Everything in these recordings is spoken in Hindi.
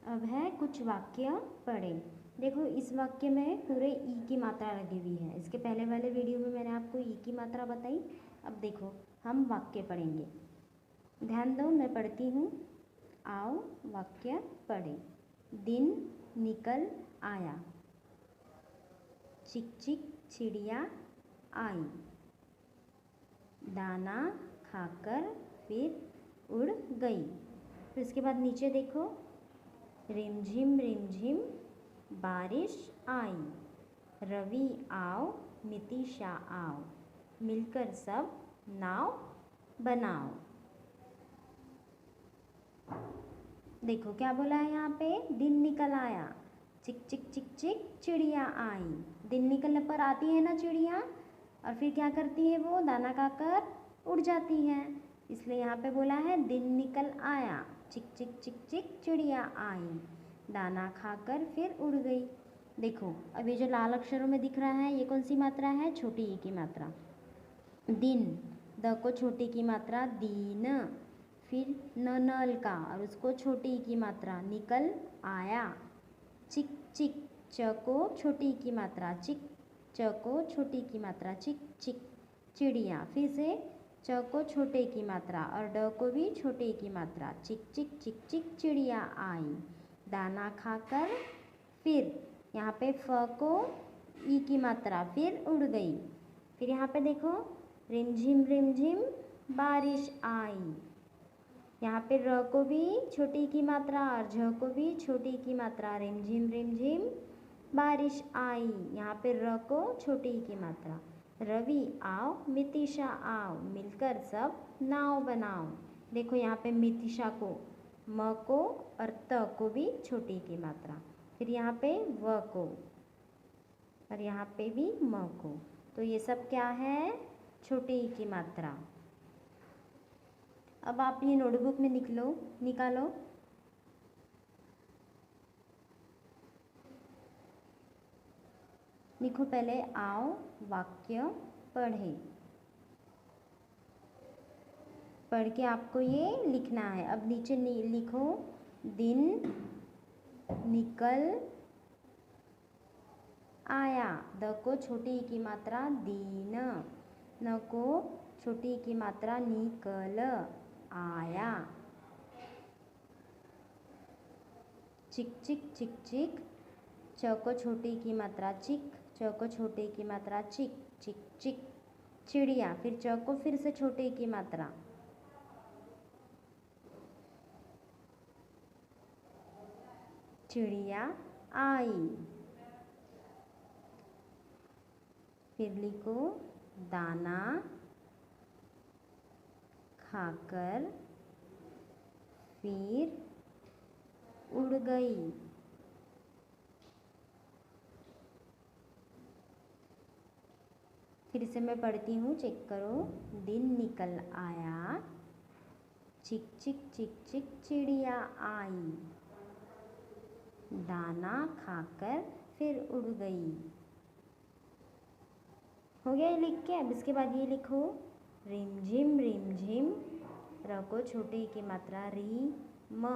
अब है कुछ वाक्य पढ़ें। देखो इस वाक्य में पूरे ई की मात्रा लगी हुई है। इसके पहले वाले वीडियो में मैंने आपको ई की मात्रा बताई। अब देखो हम वाक्य पढ़ेंगे। ध्यान दो, मैं पढ़ती हूँ। आओ वाक्य पढ़ें। दिन निकल आया, चिक चिक चिड़िया आई, दाना खाकर फिर उड़ गई। फिर इसके बाद नीचे देखो, रिमझिम रिमझिम बारिश आई, रवि आओ नितिशा आओ, मिलकर सब नाव बनाओ। देखो क्या बोला है यहाँ पे, दिन निकल आया, चिक चिक चिक चिक चिड़िया आई। दिन निकलने पर आती है ना चिड़िया, और फिर क्या करती है वो, दाना खाकर उड़ जाती है। इसलिए यहाँ पे बोला है दिन निकल आया, चिक चिक चिक चिक चिड़िया आई, दाना खाकर फिर उड़ गई। देखो अब ये जो लाल अक्षरों में दिख रहा है, ये कौन सी मात्रा है, छोटी ई की मात्रा। दिन, द को छोटी की मात्रा दीन, फिर न नल का और उसको छोटी की मात्रा निकल आया। चिक चिक, च को छोटी की मात्रा चिक, च को छोटी की मात्रा चिक चिक, चिड़िया, फिर से च को छोटे की मात्रा और ड को भी छोटे की मात्रा, चिक चिक चिक चिक चिड़िया आई, दाना खाकर फिर यहाँ पे फ को ई की मात्रा फिर उड़ गई। फिर यहाँ पे देखो, रिमझिम रिमझिम बारिश आई, यहाँ पे र को भी छोटी की मात्रा और झ को भी छोटी की मात्रा, रिमझिम रिमझिम बारिश आई, यहाँ पे र को छोटी की मात्रा, रवि आओ मितिशा आओ, मिलकर सब नाव बनाओ। देखो यहाँ पे मितिशा को म को और त को भी छोटी की मात्रा, फिर यहाँ पे व को और यहाँ पे भी म को, तो ये सब क्या है, छोटी की मात्रा। अब आप ये नोटबुक में निकालो। लिखो पहले, आओ वाक्य पढ़े। पढ़ के आपको ये लिखना है। अब नीचे लिखो, दिन निकल आया, द को छोटी की मात्रा दीन, न को छोटी की मात्रा निकल आया, चिक चिक चिक चिक, च को छोटी की मात्रा चिक, च को छोटी की मात्रा चिक चिक चिक, चिड़िया, फिर च को फिर से छोटी की मात्रा, चिड़िया आई। फिर लिखो, दाना खाकर फिर उड़ गई। फिर से मैं पढ़ती हूँ, चेक करो। दिन निकल आया, चिक चिक चिक चिक चिड़िया आई, दाना खाकर फिर उड़ गई। हो गया ये लिख के। अब इसके बाद ये लिखो, रिमझिम रिमझिम, र को छोटी की मात्रा री म,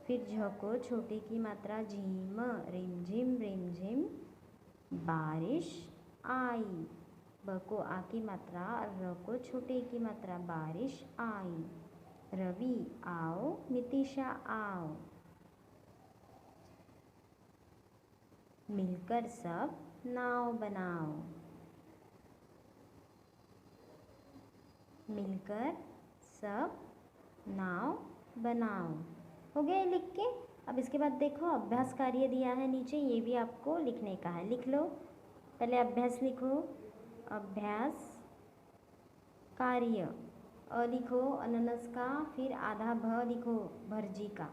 फिर झ को छोटी की मात्रा झीम, रिमझिम रिमझिम बारिश आई, ब को आ की मात्रा और र को छोटे की मात्रा, बारिश आई, रवि आओ नितिशा आओ, मिलकर सब नाव बनाओ, मिलकर सब नाव बनाओ। हो गया लिख के। अब इसके बाद देखो, अभ्यास कार्य दिया है नीचे, ये भी आपको लिखने का है, लिख लो। पहले अभ्यास लिखो, अभ्यास कार्य, अ लिखो अननस का, फिर आधा भ लिखो भर्जी का,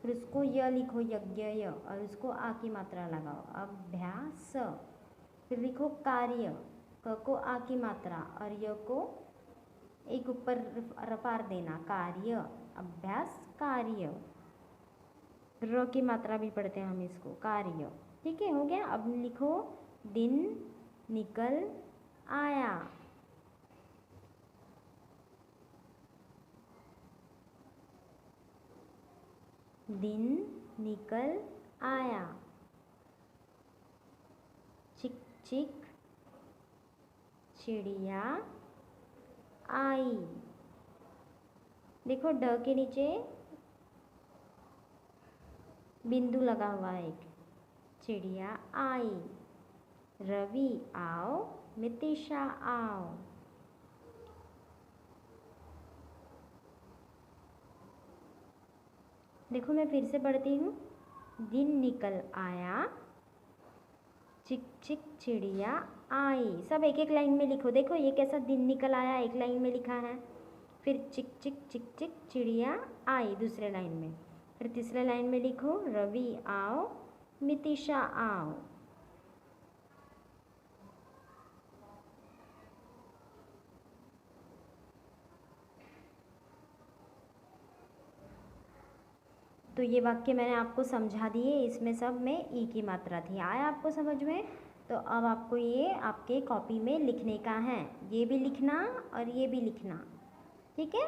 फिर उसको य लिखो यज्ञ य, और उसको आ की मात्रा लगाओ, अभ्यास। फिर लिखो कार्य, क को आ की मात्रा और य को एक ऊपर रपार देना, कार्य, अभ्यास कार्य, र की मात्रा भी पढ़ते हैं हम इसको, कार्य। ठीक है, हो गया। अब लिखो, दिन निकल आया, दिन निकल आया। चिक चिक चिड़िया आई। देखो ड के नीचे बिंदु लगा हुआ है एक। चिड़िया आई। रवि आओ, मितिशा आओ। देखो मैं फिर से पढ़ती हूँ। दिन निकल आया, चिक चिक चिड़िया आई। सब एक एक लाइन में लिखो। देखो ये कैसा दिन निकल आया एक लाइन में लिखा है। फिर चिक चिक चिक चिक चिड़िया आई दूसरे लाइन में। फिर तीसरे लाइन में लिखो रवि आओ, मितिशा आओ। तो ये वाक्य मैंने आपको समझा दिए। इसमें सब में ई की मात्रा थी। आया आपको समझ में? तो अब आपको ये आपके कॉपी में लिखने का है। ये भी लिखना और ये भी लिखना, ठीक है।